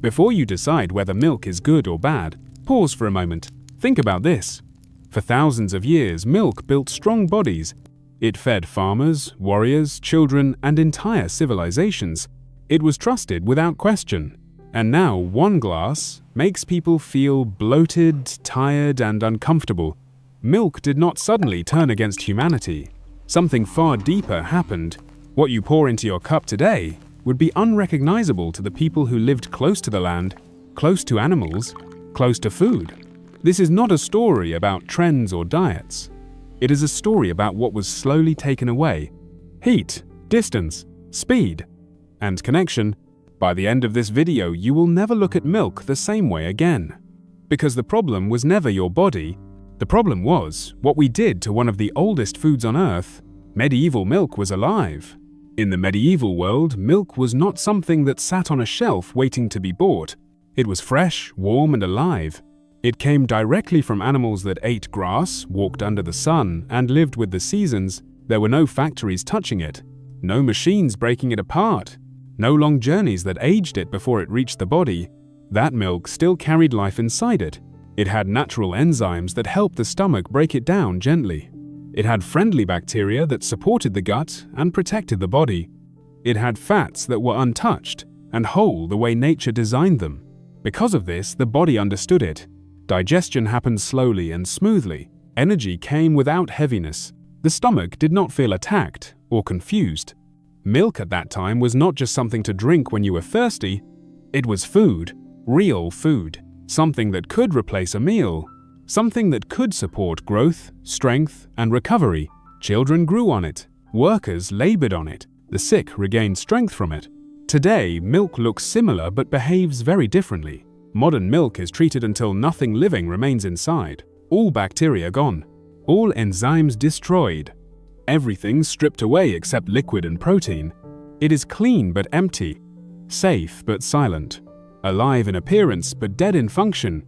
Before you decide whether milk is good or bad, pause for a moment. Think about this. For thousands of years, milk built strong bodies. It fed farmers, warriors, children, and entire civilizations. It was trusted without question. And now one glass makes people feel bloated, tired, and uncomfortable. Milk did not suddenly turn against humanity. Something far deeper happened. What you pour into your cup today would be unrecognizable to the people who lived close to the land, close to animals, close to food. This is not a story about trends or diets. It is a story about what was slowly taken away. Heat, distance, speed, and connection. By the end of this video, you will never look at milk the same way again. Because the problem was never your body. The problem was what we did to one of the oldest foods on Earth. Medieval milk was alive. In the medieval world, milk was not something that sat on a shelf waiting to be bought. It was fresh, warm, and alive. It came directly from animals that ate grass, walked under the sun, and lived with the seasons. There were no factories touching it, no machines breaking it apart, no long journeys that aged it before it reached the body. That milk still carried life inside it. It had natural enzymes that helped the stomach break it down gently. It had friendly bacteria that supported the gut and protected the body. It had fats that were untouched and whole the way nature designed them. Because of this, the body understood it. Digestion happened slowly and smoothly. Energy came without heaviness. The stomach did not feel attacked or confused. Milk at that time was not just something to drink when you were thirsty. It was food, real food, something that could replace a meal. Something that could support growth, strength, and recovery. Children grew on it. Workers labored on it. The sick regained strength from it. Today, milk looks similar but behaves very differently. Modern milk is treated until nothing living remains inside. All bacteria gone. All enzymes destroyed. Everything stripped away except liquid and protein. It is clean but empty. Safe but silent. Alive in appearance but dead in function.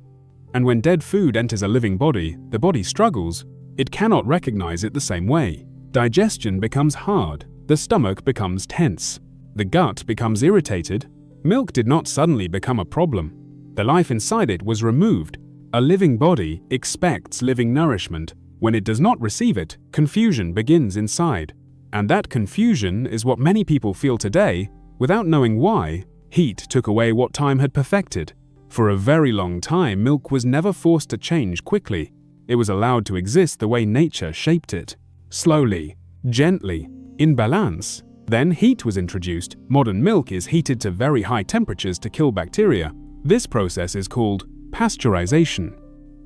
And when dead food enters a living body, the body struggles. It cannot recognize it the same way. Digestion becomes hard. The stomach becomes tense. The gut becomes irritated. Milk did not suddenly become a problem. The life inside it was removed. A living body expects living nourishment. When it does not receive it, confusion begins inside. And that confusion is what many people feel today. Without knowing why, heat took away what time had perfected. For a very long time, milk was never forced to change quickly. It was allowed to exist the way nature shaped it. Slowly, gently, in balance. Then heat was introduced. Modern milk is heated to very high temperatures to kill bacteria. This process is called pasteurization.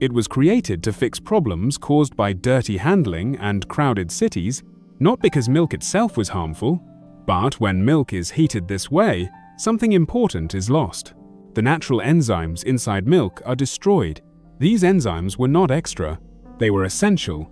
It was created to fix problems caused by dirty handling and crowded cities, not because milk itself was harmful. But when milk is heated this way, something important is lost. The natural enzymes inside milk are destroyed. These enzymes were not extra. They were essential.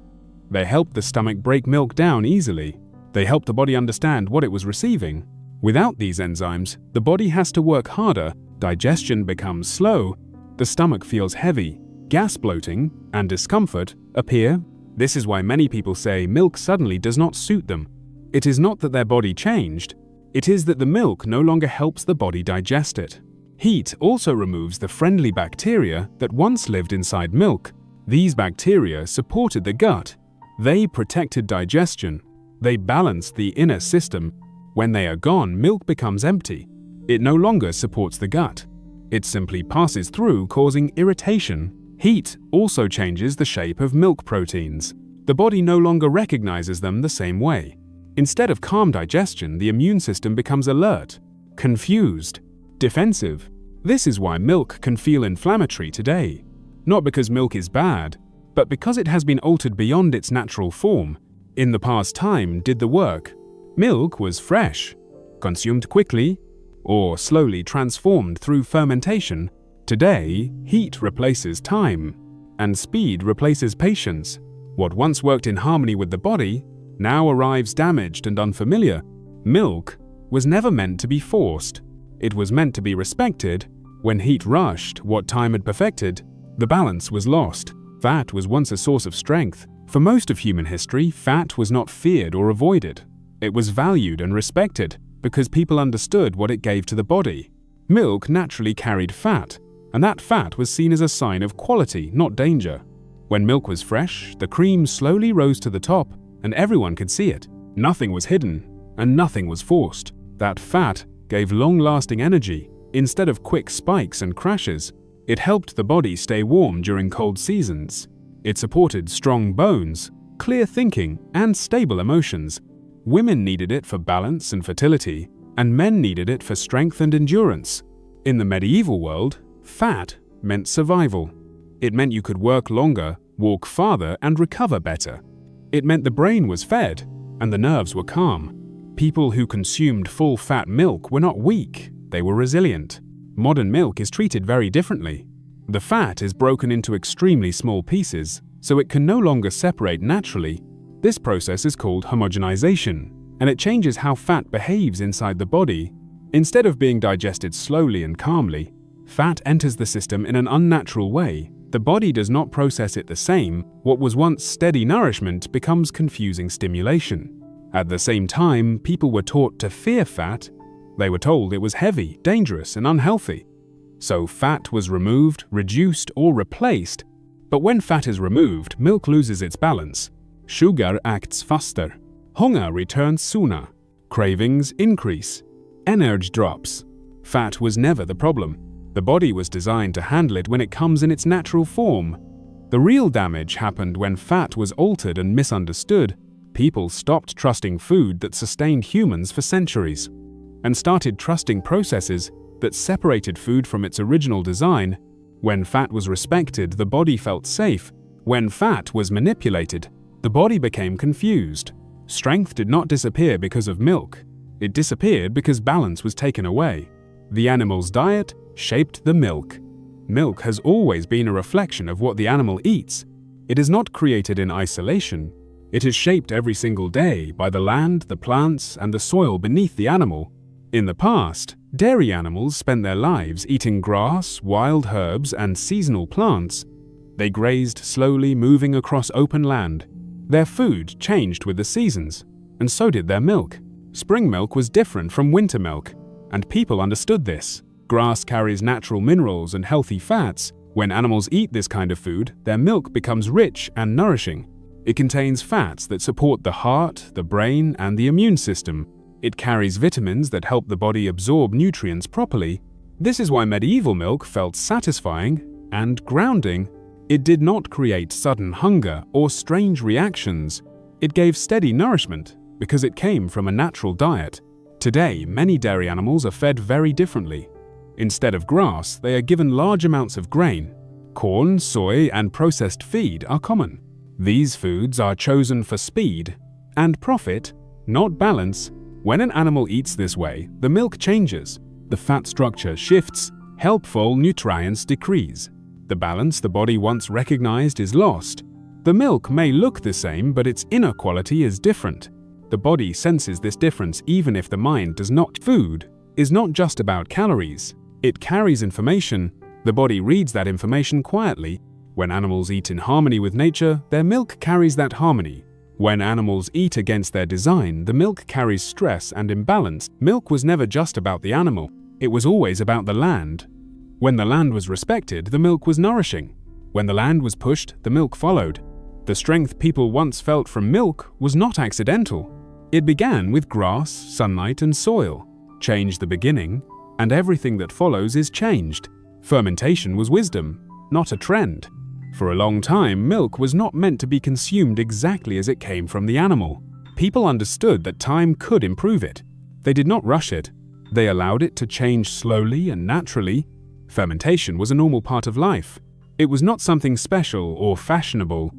They helped the stomach break milk down easily. They helped the body understand what it was receiving. Without these enzymes, the body has to work harder, digestion becomes slow, the stomach feels heavy, gas bloating and discomfort appear. This is why many people say milk suddenly does not suit them. It is not that their body changed. It is that the milk no longer helps the body digest it. Heat also removes the friendly bacteria that once lived inside milk. These bacteria supported the gut. They protected digestion. They balanced the inner system. When they are gone, milk becomes empty. It no longer supports the gut. It simply passes through, causing irritation. Heat also changes the shape of milk proteins. The body no longer recognizes them the same way. Instead of calm digestion, the immune system becomes alert, confused, defensive. This is why milk can feel inflammatory today. Not because milk is bad, but because it has been altered beyond its natural form. In the past, time did the work. Milk was fresh, consumed quickly, or slowly transformed through fermentation. Today, heat replaces time, and speed replaces patience. What once worked in harmony with the body now arrives damaged and unfamiliar. Milk was never meant to be forced. It was meant to be respected. When heat rushed what time had perfected, the balance was lost. Fat was once a source of strength. For most of human history, fat was not feared or avoided. It was valued and respected because people understood what it gave to the body. Milk naturally carried fat, and that fat was seen as a sign of quality, not danger. When milk was fresh, the cream slowly rose to the top, and everyone could see it. Nothing was hidden, and nothing was forced. That fat gave long-lasting energy. Instead of quick spikes and crashes, it helped the body stay warm during cold seasons. It supported strong bones, clear thinking, and stable emotions. Women needed it for balance and fertility, and men needed it for strength and endurance. In the medieval world, fat meant survival. It meant you could work longer, walk farther, and recover better. It meant the brain was fed, and the nerves were calm. People who consumed full-fat milk were not weak, they were resilient. Modern milk is treated very differently. The fat is broken into extremely small pieces, so it can no longer separate naturally. This process is called homogenization, and it changes how fat behaves inside the body. Instead of being digested slowly and calmly, fat enters the system in an unnatural way. The body does not process it the same. What was once steady nourishment becomes confusing stimulation. At the same time, people were taught to fear fat. They were told it was heavy, dangerous, and unhealthy. So fat was removed, reduced, or replaced. But when fat is removed, milk loses its balance. Sugar acts faster. Hunger returns sooner. Cravings increase. Energy drops. Fat was never the problem. The body was designed to handle it when it comes in its natural form. The real damage happened when fat was altered and misunderstood. People stopped trusting food that sustained humans for centuries, and started trusting processes that separated food from its original design. When fat was respected, the body felt safe. When fat was manipulated, the body became confused. Strength did not disappear because of milk. It disappeared because balance was taken away. The animal's diet shaped the milk. Milk has always been a reflection of what the animal eats. It is not created in isolation. It is shaped every single day by the land, the plants, and the soil beneath the animal. In the past, dairy animals spent their lives eating grass, wild herbs, and seasonal plants. They grazed slowly, moving across open land. Their food changed with the seasons, and so did their milk. Spring milk was different from winter milk, and people understood this. Grass carries natural minerals and healthy fats. When animals eat this kind of food, their milk becomes rich and nourishing. It contains fats that support the heart, the brain, and the immune system. It carries vitamins that help the body absorb nutrients properly. This is why medieval milk felt satisfying and grounding. It did not create sudden hunger or strange reactions. It gave steady nourishment because it came from a natural diet. Today, many dairy animals are fed very differently. Instead of grass, they are given large amounts of grain. Corn, soy, and processed feed are common. These foods are chosen for speed and profit, not balance. When an animal eats this way, the milk changes. The fat structure shifts, helpful nutrients decrease. The balance the body once recognized is lost. The milk may look the same, but its inner quality is different. The body senses this difference even if the mind does not. Food is not just about calories. It carries information. The body reads that information quietly. When animals eat in harmony with nature, their milk carries that harmony. When animals eat against their design, the milk carries stress and imbalance. Milk was never just about the animal. It was always about the land. When the land was respected, the milk was nourishing. When the land was pushed, the milk followed. The strength people once felt from milk was not accidental. It began with grass, sunlight, and soil. Change the beginning, and everything that follows is changed. Fermentation was wisdom, not a trend. For a long time, milk was not meant to be consumed exactly as it came from the animal. People understood that time could improve it. They did not rush it. They allowed it to change slowly and naturally. Fermentation was a normal part of life. It was not something special or fashionable.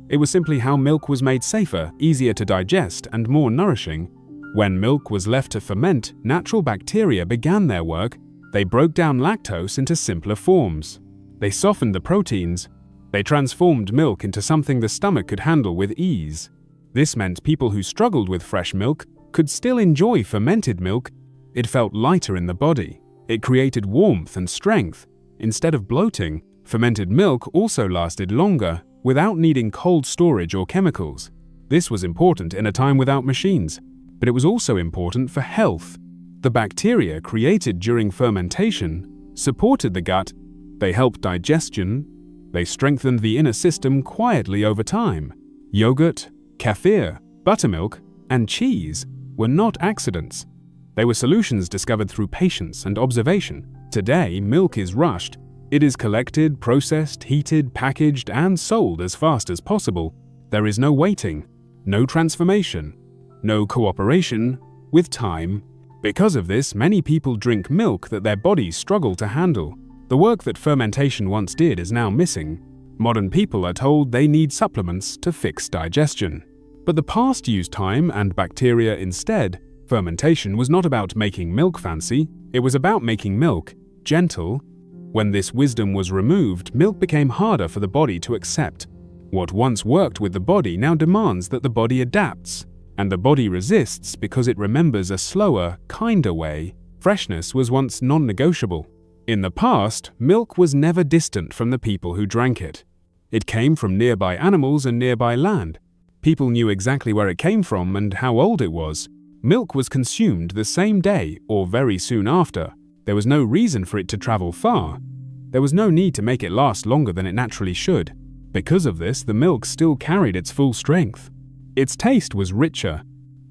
It was simply how milk was made safer, easier to digest, and more nourishing. When milk was left to ferment, natural bacteria began their work. They broke down lactose into simpler forms. They softened the proteins. They transformed milk into something the stomach could handle with ease. This meant people who struggled with fresh milk could still enjoy fermented milk. It felt lighter in the body. It created warmth and strength. Instead of bloating, fermented milk also lasted longer without needing cold storage or chemicals. This was important in a time without machines, but it was also important for health. The bacteria created during fermentation supported the gut, they helped digestion, they strengthened the inner system quietly over time. Yogurt, kefir, buttermilk, and cheese were not accidents. They were solutions discovered through patience and observation. Today, milk is rushed. It is collected, processed, heated, packaged, and sold as fast as possible. There is no waiting, no transformation, no cooperation with time. Because of this, many people drink milk that their bodies struggle to handle. The work that fermentation once did is now missing. Modern people are told they need supplements to fix digestion. But the past used time and bacteria instead. Fermentation was not about making milk fancy, it was about making milk gentle. When this wisdom was removed, milk became harder for the body to accept. What once worked with the body now demands that the body adapts, and the body resists because it remembers a slower, kinder way. Freshness was once non-negotiable. In the past, milk was never distant from the people who drank it. It came from nearby animals and nearby land. People knew exactly where it came from and how old it was. Milk was consumed the same day or very soon after. There was no reason for it to travel far. There was no need to make it last longer than it naturally should. Because of this, the milk still carried its full strength. Its taste was richer.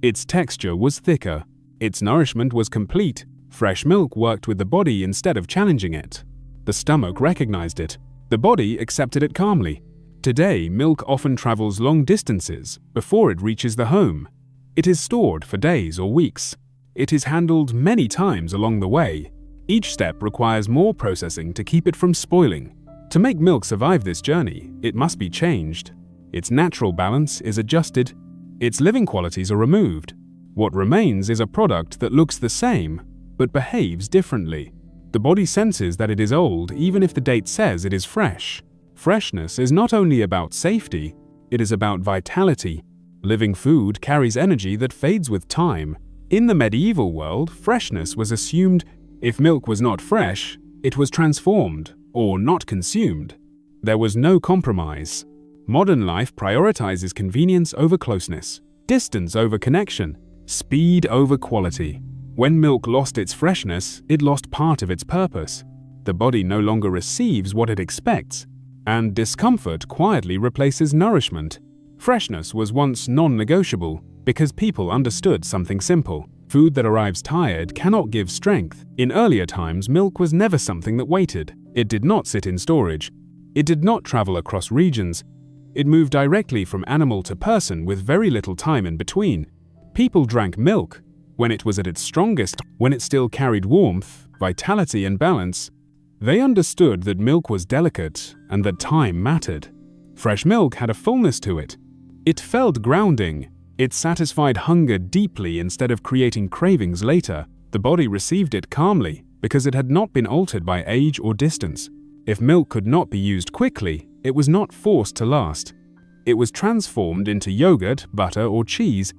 Its texture was thicker. Its nourishment was complete. Fresh milk worked with the body instead of challenging it. The stomach recognized it. The body accepted it calmly. Today, milk often travels long distances before it reaches the home. It is stored for days or weeks. It is handled many times along the way. Each step requires more processing to keep it from spoiling. To make milk survive this journey, it must be changed. Its natural balance is adjusted. Its living qualities are removed. What remains is a product that looks the same, but behaves differently. The body senses that it is old even if the date says it is fresh. Freshness is not only about safety, it is about vitality. Living food carries energy that fades with time. In the medieval world, freshness was assumed. If milk was not fresh, it was transformed or not consumed. There was no compromise. Modern life prioritizes convenience over closeness, distance over connection, speed over quality. When milk lost its freshness, it lost part of its purpose. The body no longer receives what it expects, and discomfort quietly replaces nourishment. Freshness was once non-negotiable because people understood something simple. Food that arrives tired cannot give strength. In earlier times, milk was never something that waited. It did not sit in storage. It did not travel across regions. It moved directly from animal to person with very little time in between. People drank milk when it was at its strongest, when it still carried warmth, vitality, and balance. They understood that milk was delicate and that time mattered. Fresh milk had a fullness to it. It felt grounding. It satisfied hunger deeply instead of creating cravings later. The body received it calmly because it had not been altered by age or distance. If milk could not be used quickly, it was not forced to last. It was transformed into yogurt, butter, or cheese.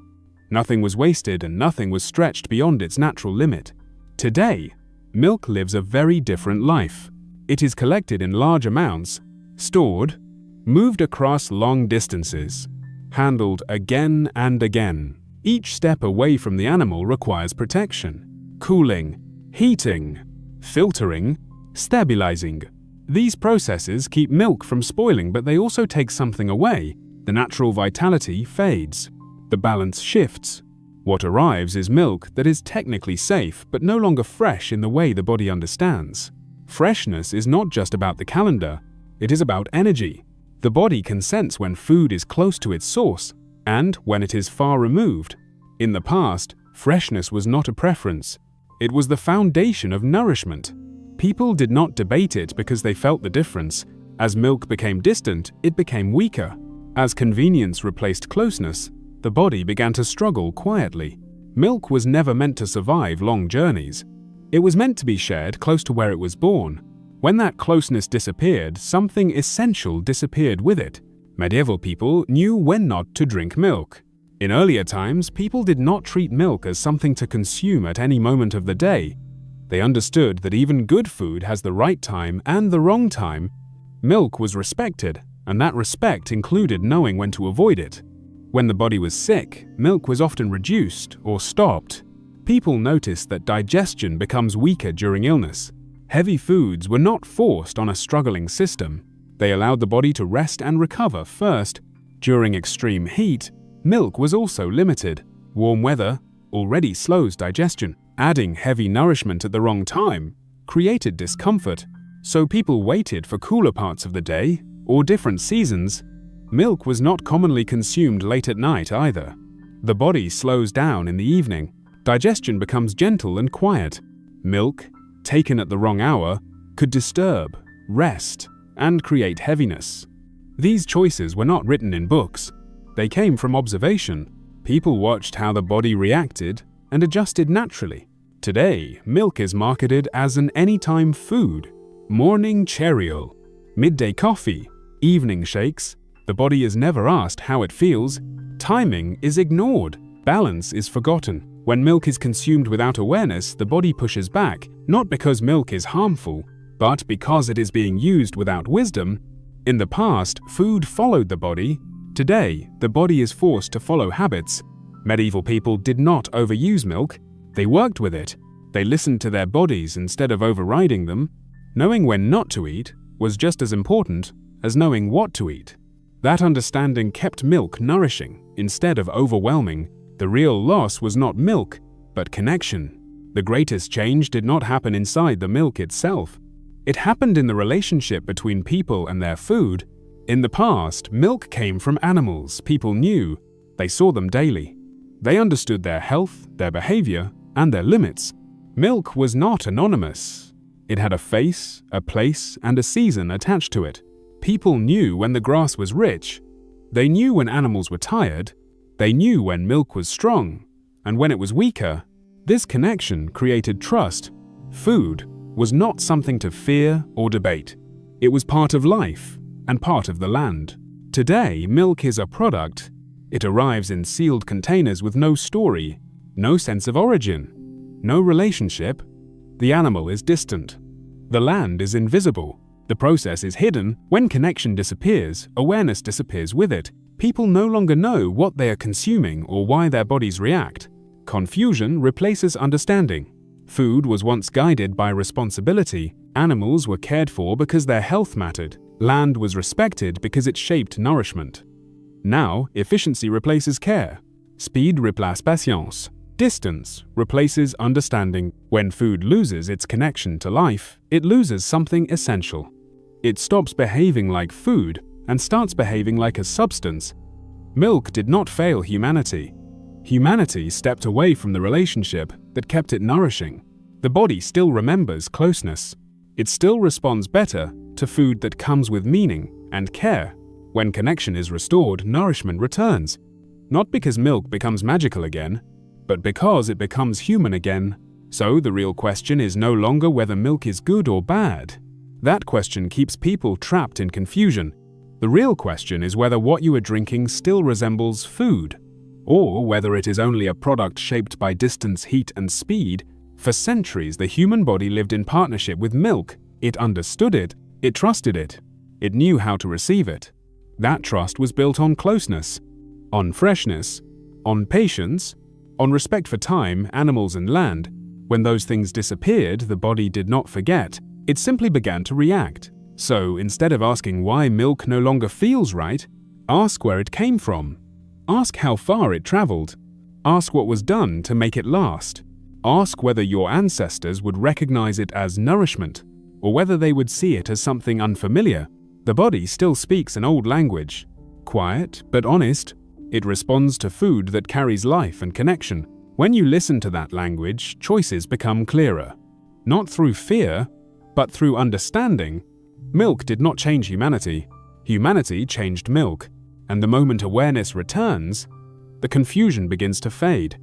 Nothing was wasted and nothing was stretched beyond its natural limit. Today, milk lives a very different life. It is collected in large amounts, stored, moved across long distances, handled again and again. Each step away from the animal requires protection, cooling, heating, filtering, stabilizing. These processes keep milk from spoiling, but they also take something away. The natural vitality fades. The balance shifts. What arrives is milk that is technically safe, but no longer fresh in the way the body understands. Freshness is not just about the calendar, it is about energy. The body can sense when food is close to its source and when it is far removed. In the past, freshness was not a preference. It was the foundation of nourishment. People did not debate it because they felt the difference. As milk became distant, it became weaker. As convenience replaced closeness, the body began to struggle quietly. Milk was never meant to survive long journeys. It was meant to be shared close to where it was born. When that closeness disappeared, something essential disappeared with it. Medieval people knew when not to drink milk. In earlier times, people did not treat milk as something to consume at any moment of the day. They understood that even good food has the right time and the wrong time. Milk was respected, and that respect included knowing when to avoid it. When the body was sick, milk was often reduced or stopped. People noticed that digestion becomes weaker during illness. Heavy foods were not forced on a struggling system. They allowed the body to rest and recover first. During extreme heat, milk was also limited. Warm weather already slows digestion. Adding heavy nourishment at the wrong time created discomfort, so people waited for cooler parts of the day or different seasons. Milk was not commonly consumed late at night either. The body slows down in the evening. Digestion becomes gentle and quiet. Milk, taken at the wrong hour, could disturb, rest, and create heaviness. These choices were not written in books. They came from observation. People watched how the body reacted and adjusted naturally. Today, milk is marketed as an anytime food. Morning cereal, midday coffee, evening shakes. The body is never asked how it feels. Timing is ignored. Balance is forgotten. When milk is consumed without awareness, the body pushes back, not because milk is harmful, but because it is being used without wisdom. In the past, food followed the body. Today, the body is forced to follow habits. Medieval people did not overuse milk. They worked with it. They listened to their bodies instead of overriding them. Knowing when not to eat was just as important as knowing what to eat. That understanding kept milk nourishing instead of overwhelming. The real loss was not milk, but connection. The greatest change did not happen inside the milk itself. It happened in the relationship between people and their food. In the past, milk came from animals people knew. They saw them daily. They understood their health, their behavior, and their limits. Milk was not anonymous. It had a face, a place, and a season attached to it. People knew when the grass was rich. They knew when animals were tired. They knew when milk was strong, and when it was weaker. This connection created trust. Food was not something to fear or debate. It was part of life and part of the land. Today, milk is a product. It arrives in sealed containers with no story, no sense of origin, no relationship. The animal is distant. The land is invisible. The process is hidden. When connection disappears, awareness disappears with it. People no longer know what they are consuming or why their bodies react. Confusion replaces understanding. Food was once guided by responsibility. Animals were cared for because their health mattered. Land was respected because it shaped nourishment. Now, efficiency replaces care. Speed replaces patience. Distance replaces understanding. When food loses its connection to life, it loses something essential. It stops behaving like food and starts behaving like a substance. Milk did not fail humanity. Humanity stepped away from the relationship that kept it nourishing. The body still remembers closeness. It still responds better to food that comes with meaning and care. When connection is restored, nourishment returns. Not because milk becomes magical again, but because it becomes human again. So the real question is no longer whether milk is good or bad. That question keeps people trapped in confusion. The real question is whether what you are drinking still resembles food, or whether it is only a product shaped by distance, heat, and speed. For centuries, the human body lived in partnership with milk. It understood it, it trusted it, it knew how to receive it. That trust was built on closeness, on freshness, on patience, on respect for time, animals, and land. When those things disappeared, the body did not forget. It simply began to react. So, instead of asking why milk no longer feels right, ask where it came from. Ask how far it traveled. Ask what was done to make it last. Ask whether your ancestors would recognize it as nourishment, or whether they would see it as something unfamiliar. The body still speaks an old language. Quiet, but honest. It responds to food that carries life and connection. When you listen to that language, choices become clearer. Not through fear, but through understanding. Milk did not change humanity. Humanity changed milk. And the moment awareness returns, the confusion begins to fade.